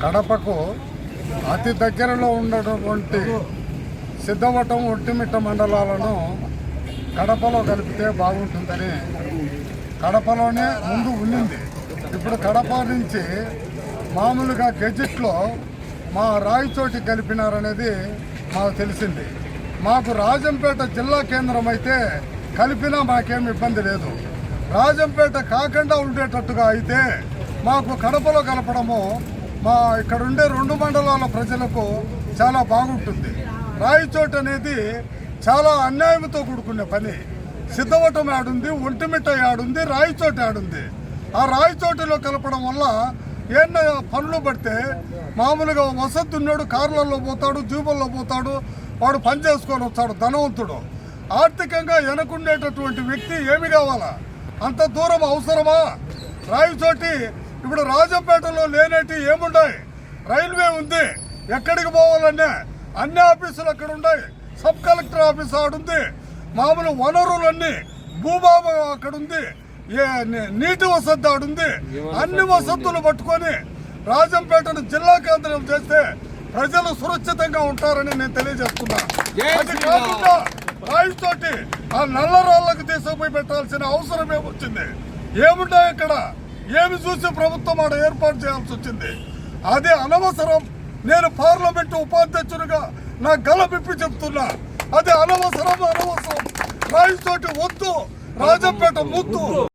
కడపకు అతి దగ్గరలో ఉన్నటువంటి సిద్ధవటం ఒట్టిమిట్ట మండలాలను కడపలో కలిపితే బాగుంటుందని కడపలోనే ముందు ఉండింది. ఇప్పుడు కడప నుంచి మామూలుగా గెజిట్లో మా రాయచోటి కలిపినారనేది మాకు తెలిసింది. మాకు రాజంపేట జిల్లా కేంద్రం అయితే కలిపినా మాకేం ఇబ్బంది లేదు. రాజంపేట కాకుండా ఉండేటట్టుగా అయితే మాకు కడపలో కలపడము మా ఇక్కడుండే 2 మండలాల ప్రజలకు చాలా బాగుంటుంది. రాయచోటి అనేది చాలా అన్యాయంతో కూడుకునే పని. సిద్ధవటం యాడుంది, ఒంటిమిట్ట యాడుంది, రాయచోటి యాడుంది. ఆ రాయచోటిలో కలపడం వల్ల ఏమన్నా పనులు పడితే మామూలుగా వసతున్నాడు కార్లలో పోతాడు, జీబుల్లో పోతాడు, వాడు పని చేసుకొని వస్తాడు ధనవంతుడు. ఆర్థికంగా వెనకుండేటటువంటి వ్యక్తి ఏమి కావాలా? అంత దూరం అవసరమా? రాయచోటి ఇప్పుడు రాజంపేటలో లేనేటి ఏముండాయి? రైల్వే ఉంది, ఎక్కడికి పోవాలన్నా అన్ని ఆఫీసులు అక్కడ ఉన్నాయి. సబ్ కలెక్టర్ ఆఫీస్ ఆడుంది, మామూలు వనరులన్నీ భూభాగం అక్కడ ఉంది, నీటి వసతి ఆడుంది. అన్ని వసతులు పట్టుకొని రాజంపేటను జిల్లా కేంద్రం చేస్తే ప్రజలు సురక్షితంగా ఉంటారని నేను తెలియజేస్తున్నా. అది కాకుండా రాయచోటి ఆ నల్ల రాళ్లకు తీసుకుపోయి పెట్టాల్సిన అవసరం ఏమొచ్చింది? ఏముంటాయి ఇక్కడ? ఏమి చూసి ప్రభుత్వం ఆడ ఏర్పాటు చేయాల్సి వచ్చింది? అదే అనవసరం. నేను పార్లమెంటు ఉపాధ్యక్షునిగా నా గలపిప్పి చెప్తున్నా, అది అనవసరం. రాయచోటి వద్దు, రాజంపేట ముద్దు.